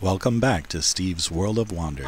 Welcome back to Steve's World of Wonders.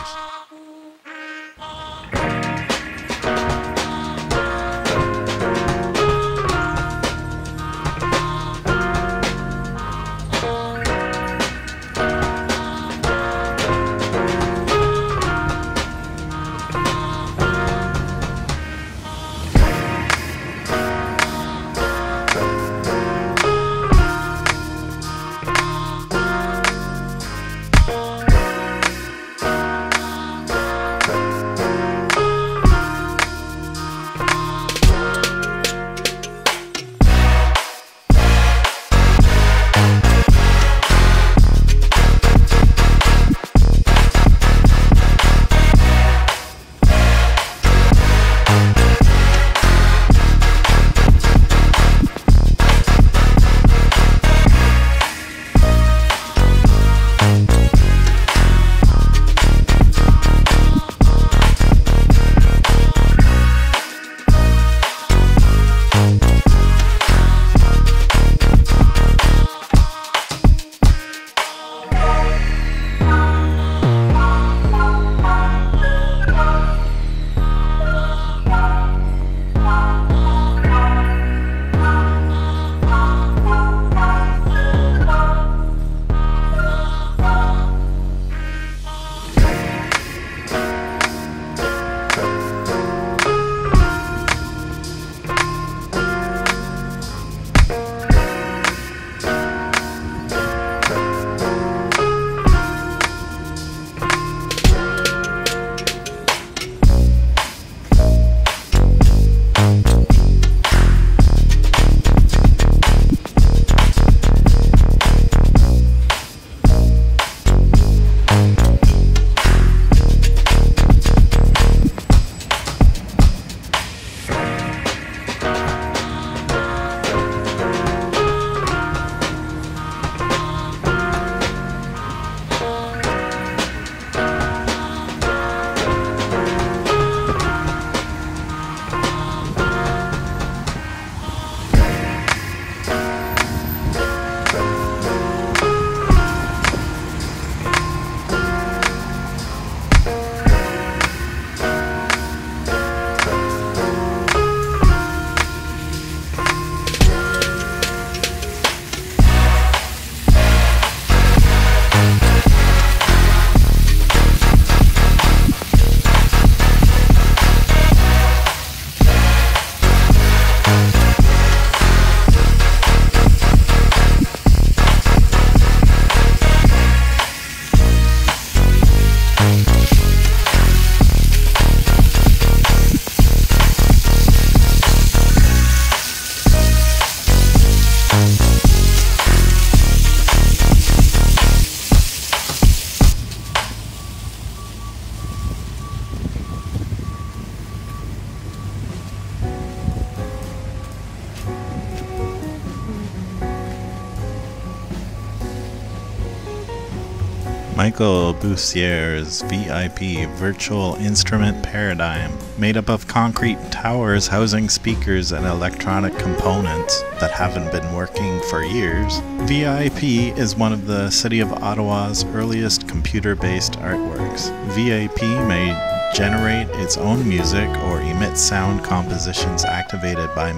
Michael Boussier's VIP Virtual Instrument Paradigm, made up of concrete towers housing speakers and electronic components that haven't been working for years. VIP is one of the City of Ottawa's earliest computer-based artworks. VIP may generate its own music or emit sound compositions activated by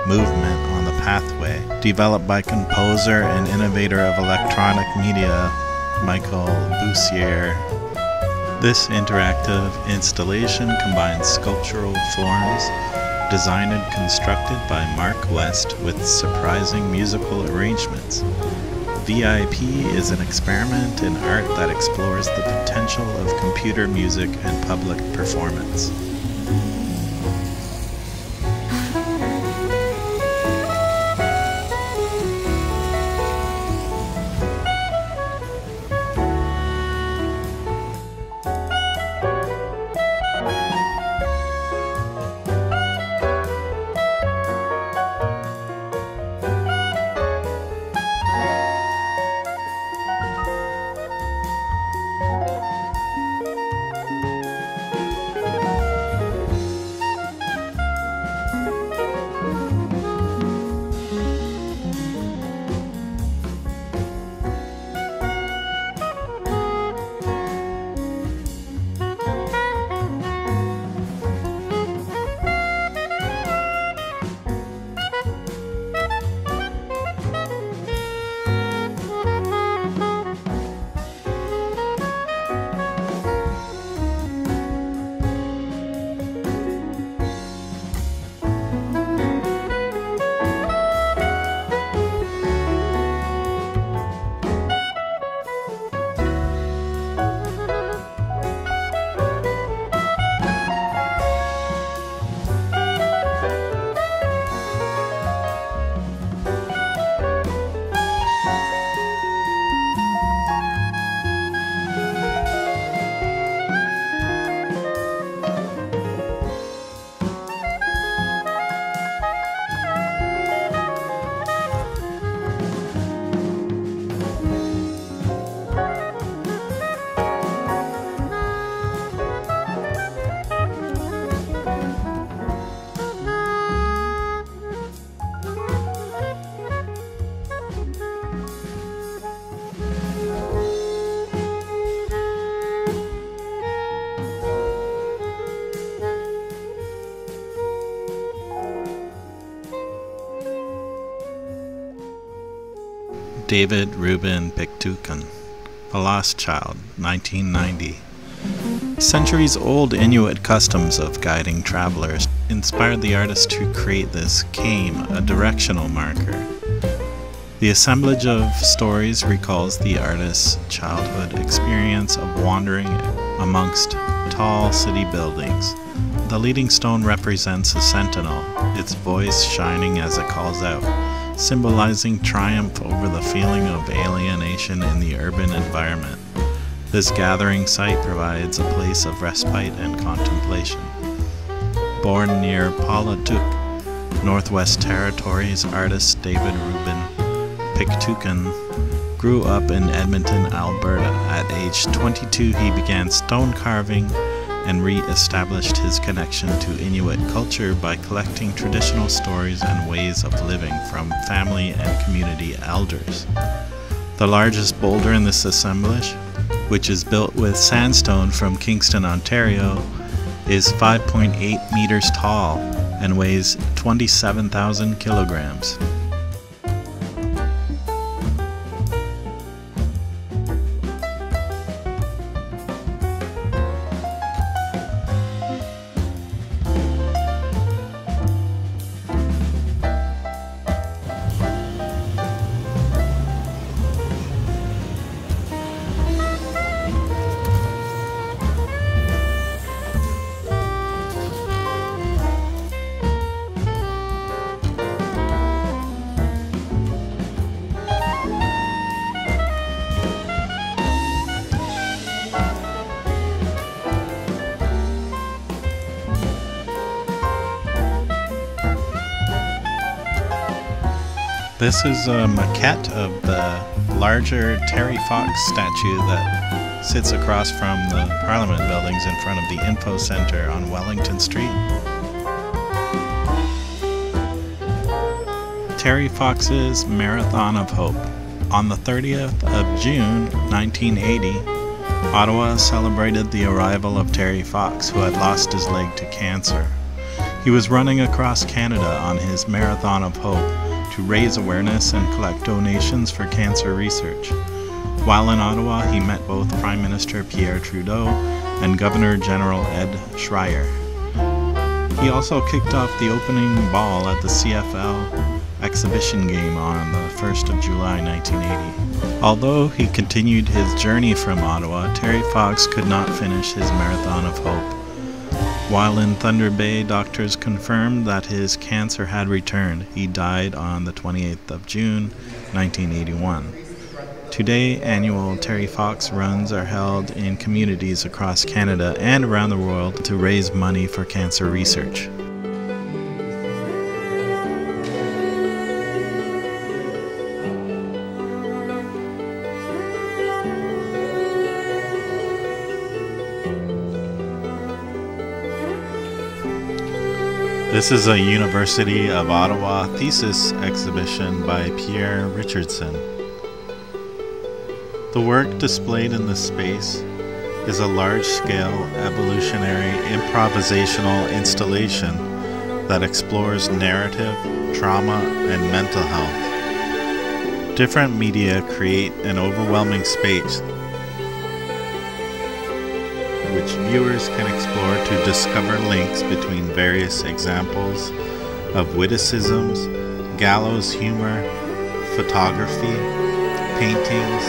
movement on the pathway. Developed by composer and innovator of electronic media Michael Boussier. This interactive installation combines sculptural forms designed and constructed by Mark West with surprising musical arrangements. VIP is an experiment in art that explores the potential of computer music and public performance. David Rubin Piktukan, The Lost Child, 1990. Centuries-old Inuit customs of guiding travelers inspired the artist to create this kame, a directional marker. The assemblage of stories recalls the artist's childhood experience of wandering amongst tall city buildings. The leading stone represents a sentinel, its voice shining as it calls out, symbolizing triumph over the feeling of alienation in the urban environment. This gathering site provides a place of respite and contemplation. Born near Pawladuk, Northwest Territories, artist David Rubin Piktukan grew up in Edmonton, Alberta. At age 22, he began stone carving and re-established his connection to Inuit culture by collecting traditional stories and ways of living from family and community elders. The largest boulder in this assemblage, which is built with sandstone from Kingston, Ontario, is 5.8 meters tall and weighs 27,000 kilograms. This is a maquette of the larger Terry Fox statue that sits across from the Parliament buildings in front of the Info Centre on Wellington Street. Terry Fox's Marathon of Hope. On the 30th of June 1980, Ottawa celebrated the arrival of Terry Fox, who had lost his leg to cancer. He was running across Canada on his Marathon of Hope to raise awareness and collect donations for cancer research. While in Ottawa, he met both Prime Minister Pierre Trudeau and Governor General Ed Schreyer. He also kicked off the opening ball at the CFL exhibition game on the 1st of July 1980. Although he continued his journey from Ottawa, Terry Fox could not finish his Marathon of Hope. While in Thunder Bay, doctors confirmed that his cancer had returned. He died on the 28th of June, 1981. Today, annual Terry Fox runs are held in communities across Canada and around the world to raise money for cancer research. This is a University of Ottawa thesis exhibition by Pierre Richardson. The work displayed in this space is a large-scale evolutionary improvisational installation that explores narrative, trauma, and mental health. Different media create an overwhelming space which viewers can explore to discover links between various examples of witticisms, gallows humor, photography, paintings,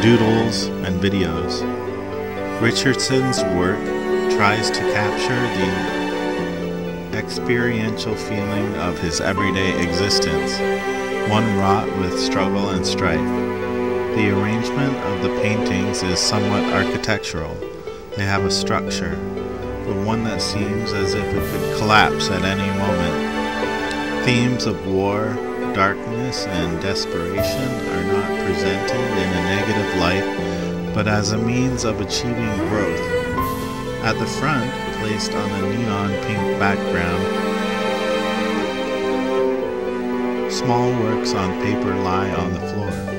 doodles, and videos. Richardson's work tries to capture the experiential feeling of his everyday existence, one wrought with struggle and strife. The arrangement of the paintings is somewhat architectural. They have a structure, but one that seems as if it could collapse at any moment. Themes of war, darkness, and desperation are not presented in a negative light, but as a means of achieving growth. At the front, placed on a neon pink background, small works on paper lie on the floor.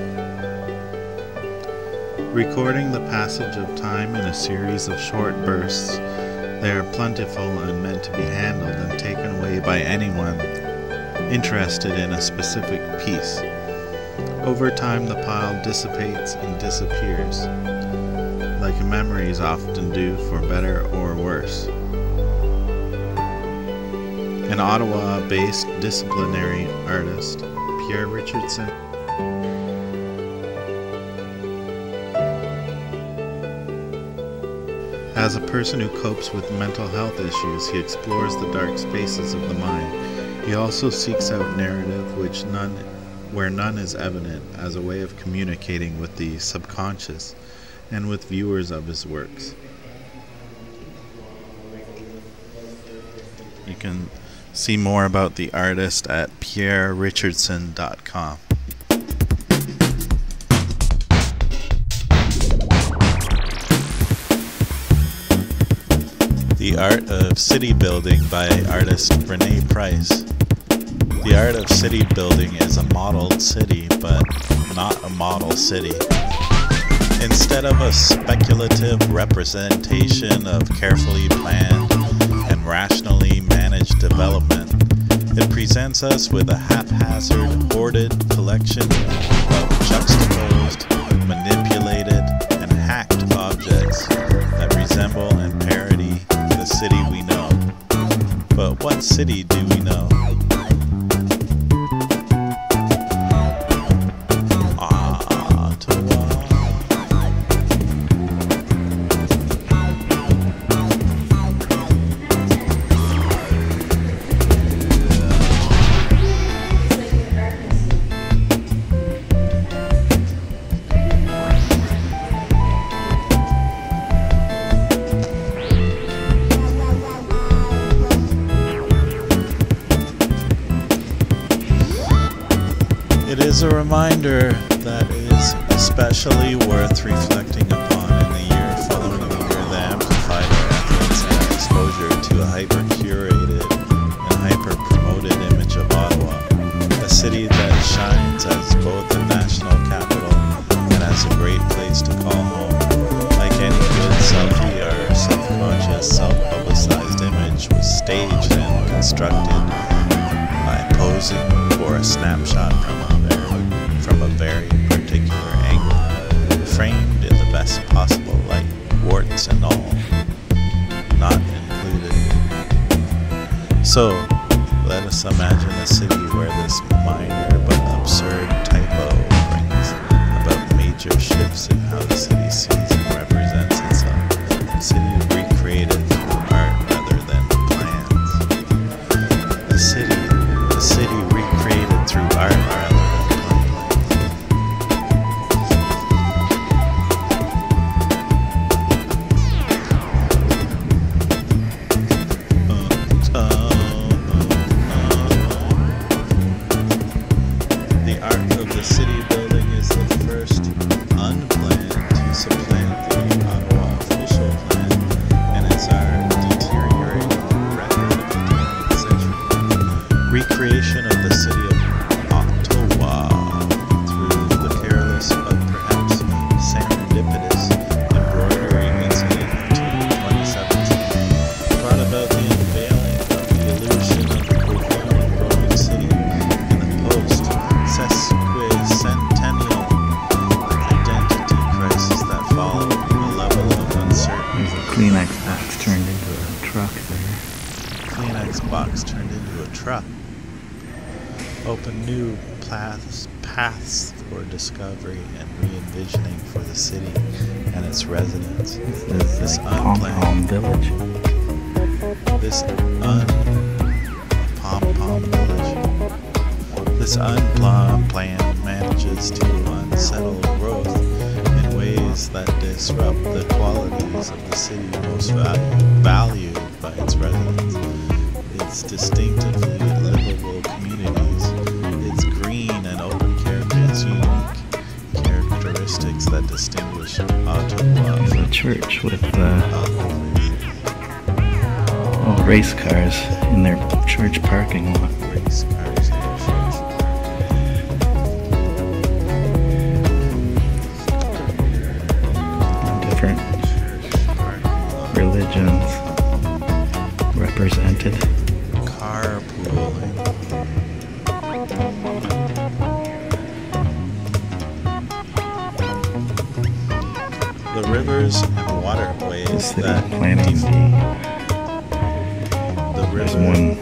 Recording the passage of time in a series of short bursts, they are plentiful and meant to be handled and taken away by anyone interested in a specific piece. Over time, the pile dissipates and disappears, like memories often do, for better or worse. An Ottawa-based disciplinary artist, Pierre Richardson, as a person who copes with mental health issues, he explores the dark spaces of the mind. He also seeks out narrative where none is evident, as a way of communicating with the subconscious and with viewers of his works. You can see more about the artist at pierrerichardson.com. The Art of City Building by artist Renee Price. The art of city building is a modeled city, but not a model city. Instead of a speculative representation of carefully planned and rationally managed development, it presents us with a haphazard, hoarded collection of juxtaposed, manipulated, and hacked objects that resemble and parody the city we know. But what city do we know? It is a reminder that is especially worth reflecting upon in the year following the year that amplified our efforts and our exposure to a hyper-curated and hyper-promoted image of Ottawa, a city that shines as both a national capital and as a great place to call home. Like any good selfie, our self-conscious, self-publicized image was staged and constructed by posing for a snapshot from a very particular angle, framed in the best possible light, warts and all, not included. So, let us imagine a city where this minor but absurd typo brings about major shifts in how the city sees and represents itself. The city recreated through art rather than plans. The city recreated through art rather than plans. The art of the city building is the first unplanned to supplant the Ottawa official plan, and it's our deteriorating record of the 20th century. Recreation of the city of Ottawa through the careless but perhaps serendipitous embroidery incident of 2017 brought about the unveiling of the illusion of the coherent growing city in the post-sesquicentennial identity crisis that followed, a level of uncertainty. There's a Kleenex box turned into a truck there. Kleenex box turned into a truck. Open new paths for discovery and re-envisioning for the city and its residents. This is like Pom-Pom Village. This unplanned manages to unsettle growth in ways that disrupt the qualities of the city most valued by its residents. Its distinctively livable communities, its green and open characters, unique characteristics that distinguish Ottawa There's from a church with other race cars in their church parking lot. race cars and church. Different religions represented. Carpooling. rivers and waterways The city that planning the There's river, one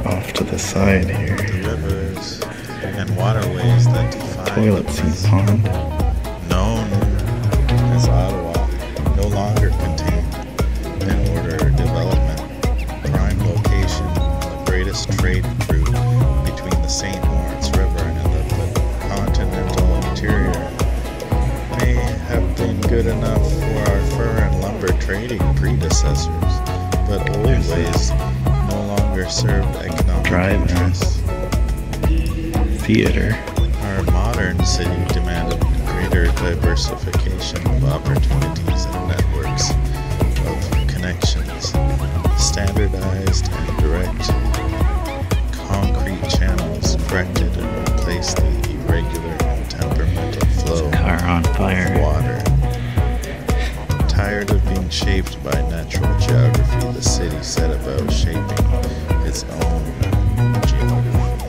off to the side here. the rivers and waterways that define Toilet seat pond. known as Ottawa no longer contain an order or development prime location on the greatest trade route between the St. Lawrence River and the continental interior may have been good enough for our fur and lumber trading predecessors, but old ways no longer served economic Drive-in. interests. Theater. Our modern city demanded greater diversification of opportunities and networks of connections, standardized and direct concrete channels corrected and replaced the irregular and temperamental flow Car on of fire. water. Tired of being shaped by natural geography, the city set about shaping its own geography.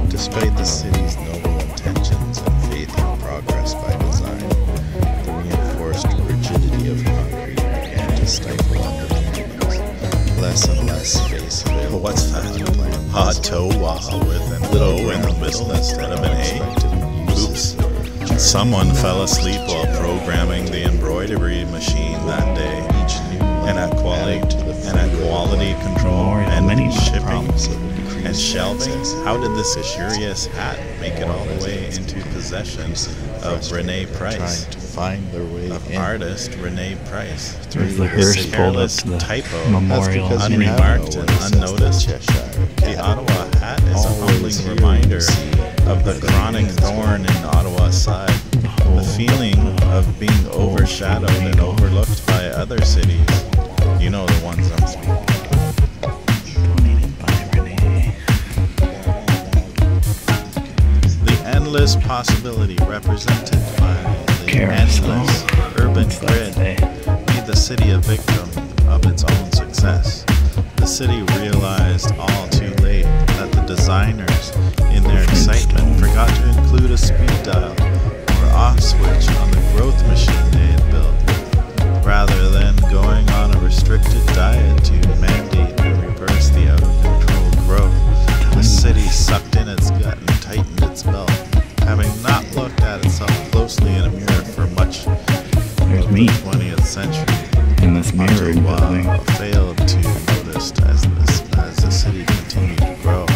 Despite the city's noble intentions and faith in progress by design, the reinforced rigidity of concrete began to stifle underpinnings. Less and less space available. What's that? Ottawa with an O in the middle instead of an A. Oops. Someone fell asleep while programming the embroidery machine that day. And at quality control Memorial and mini shipping and shelving. How did this curious hat make it all the way into possession of Rene Price? To find their way Of in. artist Rene Price. There's the hearse pulled up Careless to the typo. memorial. That's because you have Unremarked no and one says unnoticed. the Cheshire The Cat. Ottawa hat is a Always humbling here reminder to see of the what chronic it is. thorn in Ottawa's side. The feeling of being overshadowed and overlooked by other cities. You know the ones I'm speaking of. Donated by Renee. The endless possibility represented by the Carousel. endless urban What's that grid say? made the city a victim of its own success. The city realized all too late that the designers, in their excitement, forgot to include a speed dial or off switch on the growth machine they had built. Rather than going on a restricted diet to mandate and reverse the out-of-control growth, the city sucked in its gut and tightened its belt, having not looked at itself closely in a mirror for much There's of me the 20th century. in this mirrored building. Ottawa failed to notice as the city continued to grow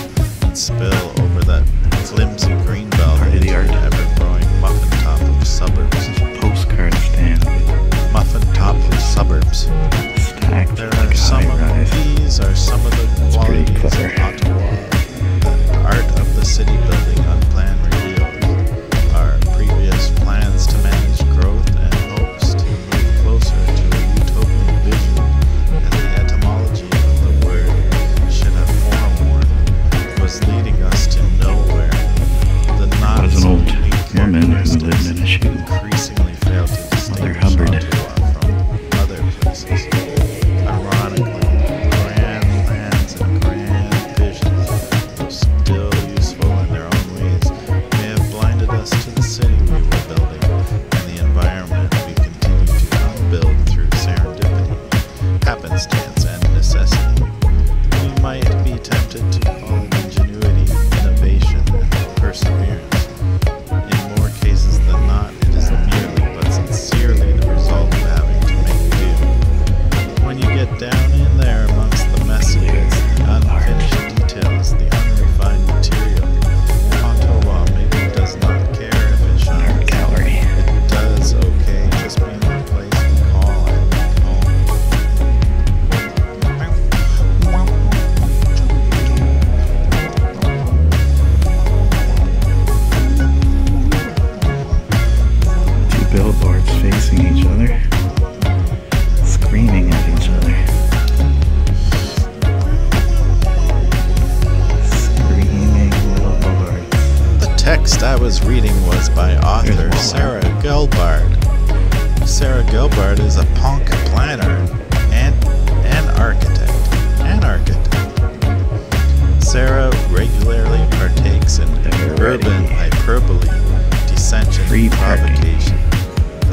and spill over that flimsy green belt Part of the into art. the ever-growing muffin top of suburbs. Postcard stand. Muffin top of suburbs. Stacked There like are some of high-rise. these are some of the pretty qualities clever. of Ottawa. The art of the city building unplanned reveals our previous plans to manage growth and hopes to move closer to a utopian vision, and the etymology of the word should have forewarned was leading us to nowhere. The not Was an so old unique woman who lived characteristics in a shoe. increasingly failed to distinguish Hubbard. Ottawa from other places. Ironically, grand plans and grand visions, though still useful in their own ways, may have blinded us to the city we were building and the environment we continue to build through serendipity, happenstance, and necessity. We might be tempted to call it ingenuity, innovation, and perseverance. In more cases than not, it is merely but sincerely the result of having to make do. When you get down in there amongst the messy bits, the unfinished details, the unrefined material, Ottawa maybe does not care if it Art shines. gallery. It does okay just being the place we call and make home. Two billboards facing each other. Screaming at each other. Screaming billboards. The text I was reading was by author There's one. Sarah Gelbard. Sarah Gelbard is a punk planner and an architect. Sarah regularly partakes in urban hyperbole, dissension, Free and parking. provocation.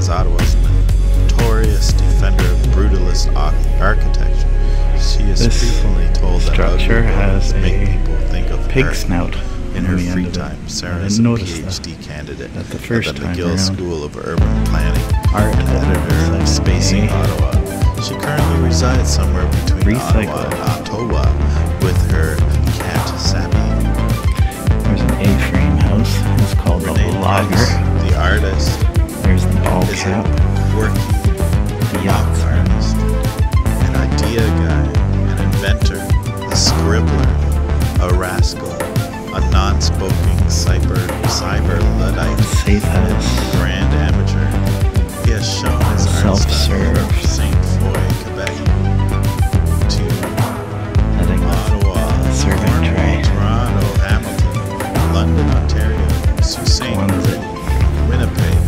as Ottawa's notorious defender of brutalist architecture. She is This frequently told that ugly structure has buildings make a people think of pig her. snout In on her the end free of it. time, Sarah I is a didn't notice that. PhD candidate At the at first the time McGill around. School of Urban Planning Art and editor of Spacing Ottawa. She currently resides somewhere between Ottawa and Ottawa with her cat Sappy. There's an A-frame house. It's called the Renee Logger. Price, the artist, There's the ball is cap. a quirky The yacht yachts. artist, an idea guy, an inventor, a scribbler, a rascal, a non-spoken cyber Luddite, Safe and a house. grand amateur. He has shown his art Self-serve. style from St. Foy, Quebec, to I think that's Ottawa, serving Cornwall, tray. Toronto, Hamilton, London, Ontario, Sault Ste. One of Marie, Winnipeg,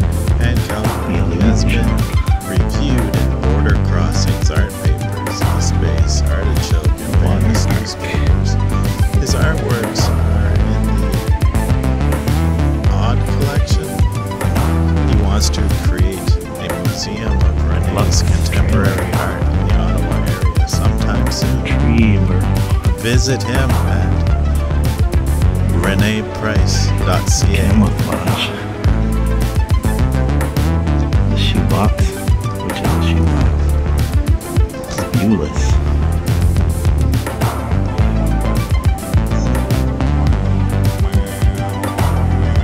and Calgary. The He has been illusion. reviewed in Border Crossings art papers, Space, Artichoke, and various Watermark. newspapers. His artworks are in the Odd Collection. He wants to create a museum of Renee's Lux contemporary Trailer. art in the Ottawa area sometime soon. Tree bird. Visit him at reneeprice.ca. Camouflage. The shoebox, which is a shoebox. Viewless.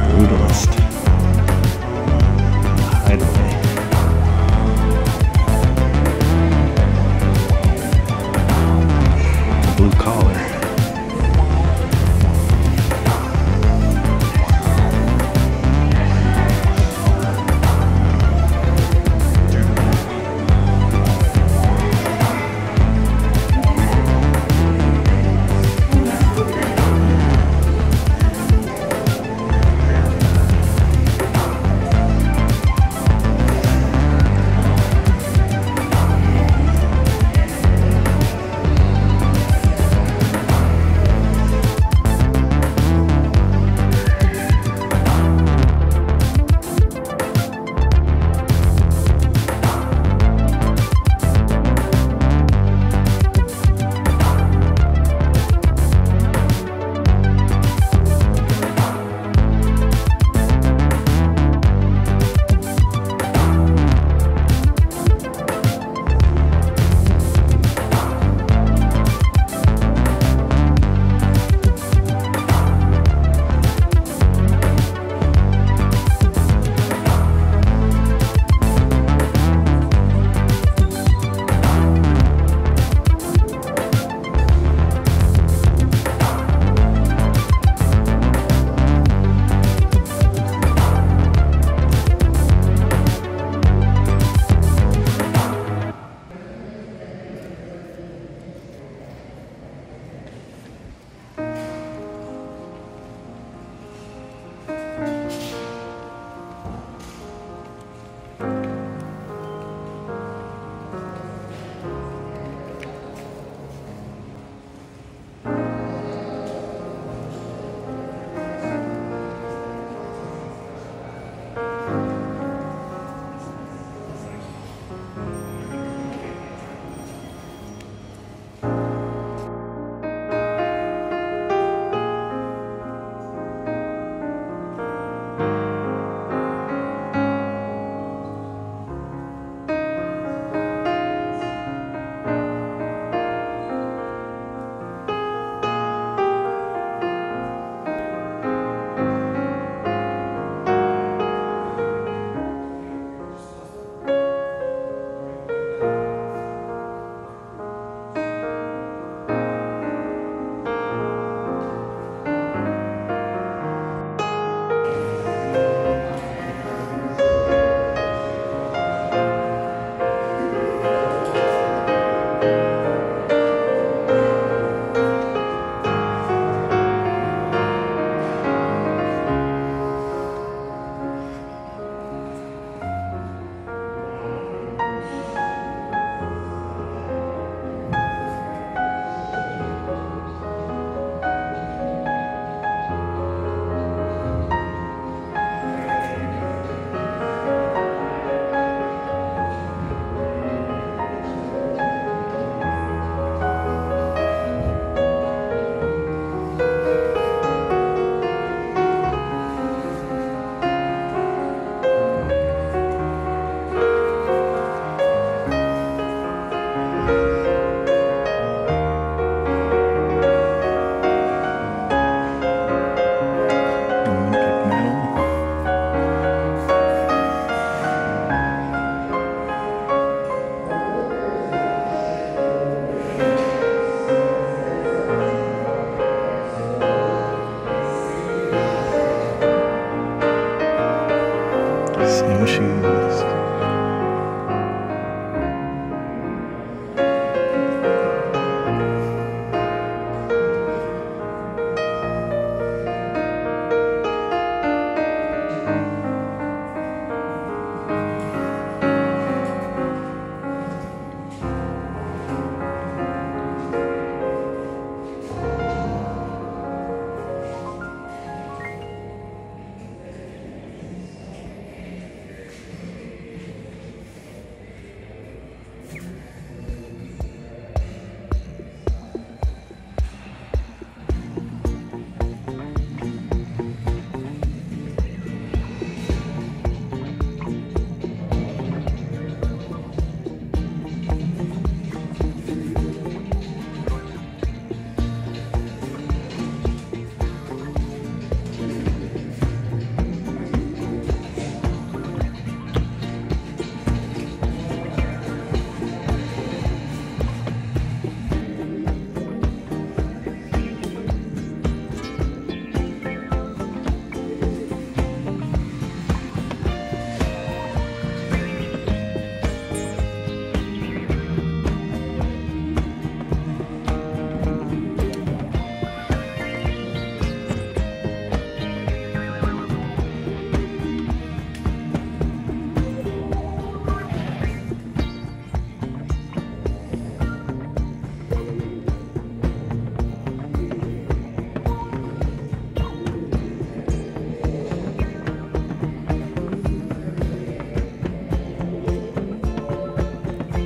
Brutalist. Hideaway. The blue collar.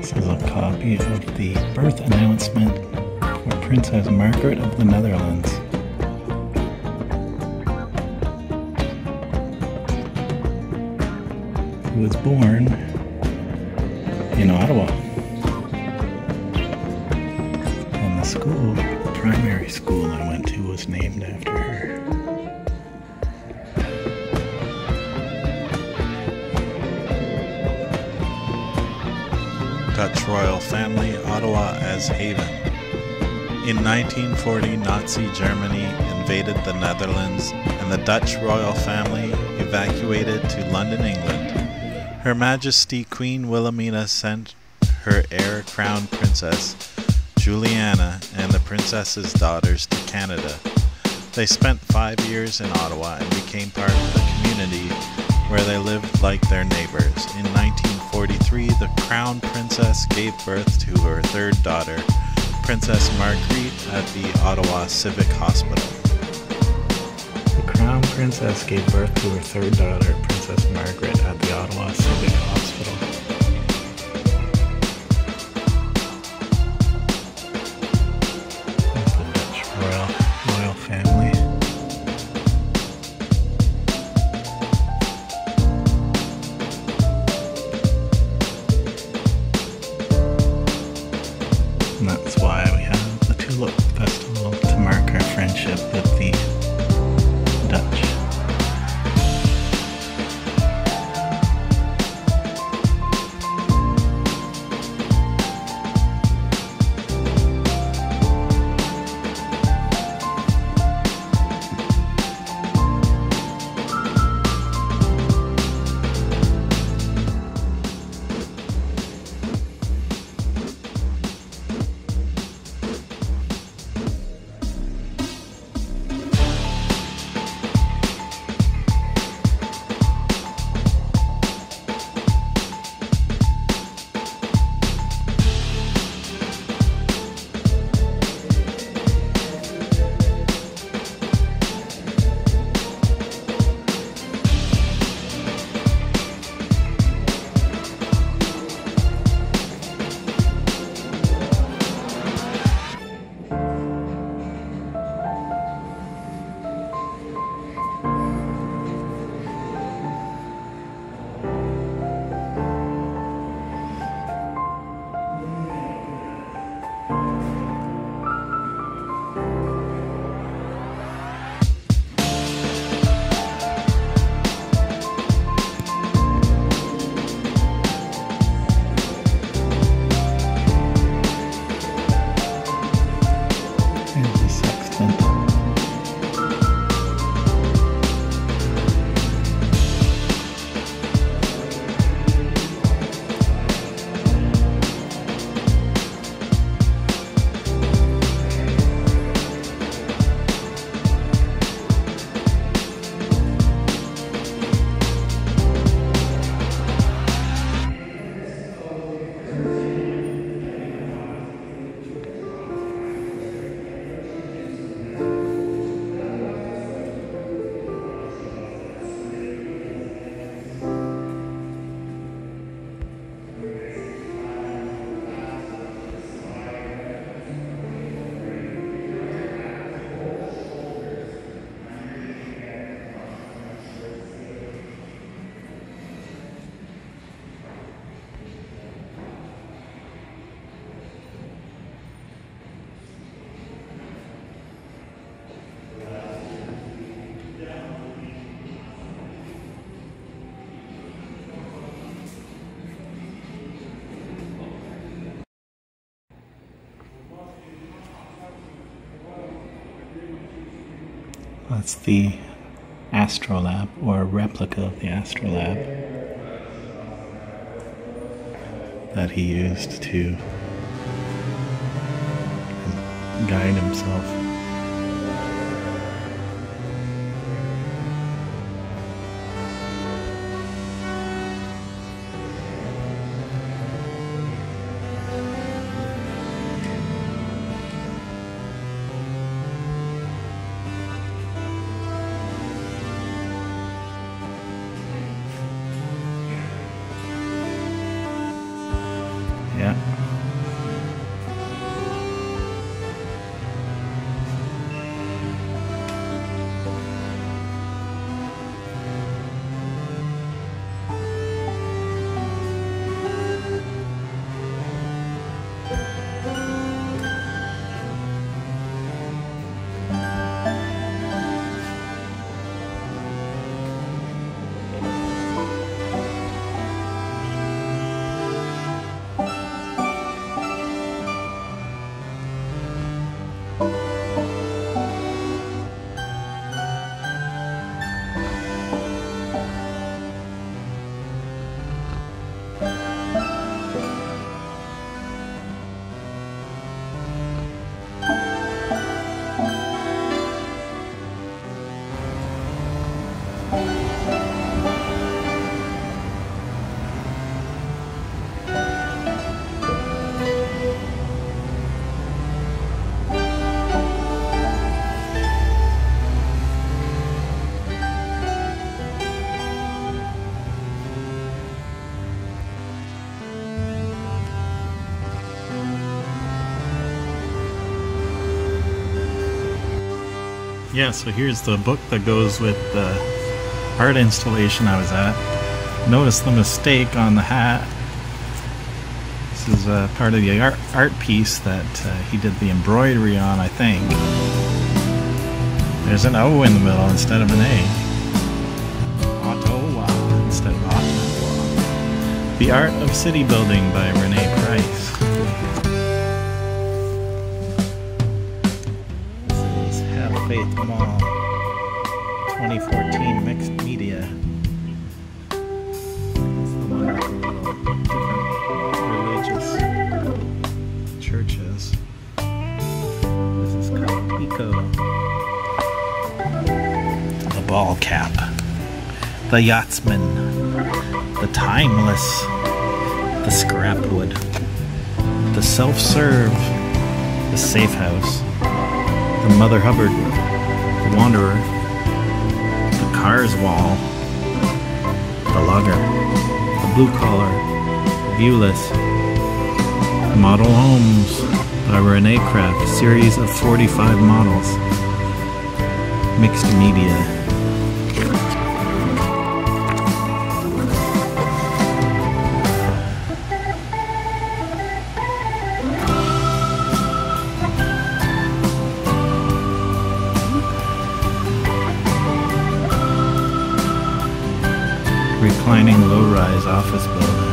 This is a copy of the birth announcement for Princess Margaret of the Netherlands. Who was born in Ottawa. And the school, the primary school I went to, was named after her. Dutch royal family, Ottawa as haven. In 1940, Nazi Germany invaded the Netherlands and the Dutch royal family evacuated to London, England. Her Majesty Queen Wilhelmina sent her heir crown princess, Juliana, and the princess's daughters to Canada. They spent 5 years in Ottawa and became part of the community where they lived like their neighbors. In 1943, the crown princess gave birth to her third daughter, Princess Margriet, at the Ottawa Civic Hospital. The crown princess gave birth to her third daughter, Princess Margaret, at the Ottawa Civic Hospital. That's the Dutch royal family. And that's why we have the Tulip Festival, to mark our friendship with the Dutch. That's the Astrolab, or a replica of the Astrolab that he used to guide himself. Yeah. Yeah, so here's the book that goes with the art installation I was at. Notice the mistake on the hat. This is part of the art piece that he did the embroidery on, I think. There's an O in the middle instead of an A. Ottawa instead of Ottawa. The Art of City Building by Renee Price. Faith Mall 2014 mixed media. It's the one with the little different religious churches. This is called Eco. The ball cap. The yachtsman. The timeless. The scrapwood. The self-serve. The safe house. The Mother Hubbard, the Wanderer, the Cars Wall, the Lugger, the Blue Collar, the Viewless, the Model Homes by Renee Craft, series of 45 models, mixed media. Reclining low-rise office building.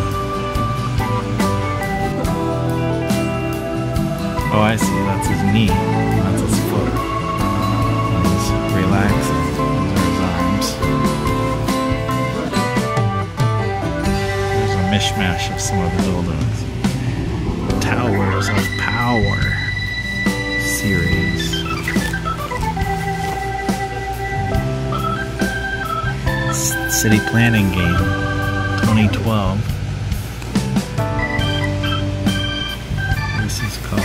Oh, I see. That's his knee. That's his foot. He's relaxing. Those are his arms. There's a mishmash of some of the buildings. Towers of Power series. City Planning Game 2012. This is called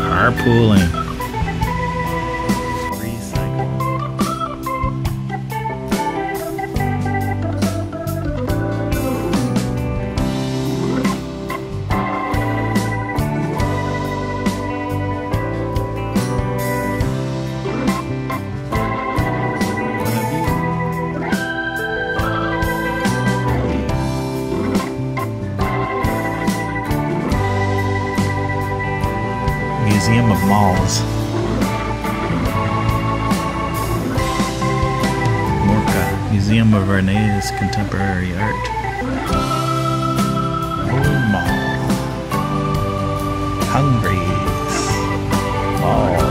Carpooling. Museum of Malls. Morka, Museum of Renee's Contemporary Art. Mall. Hungry's Mall.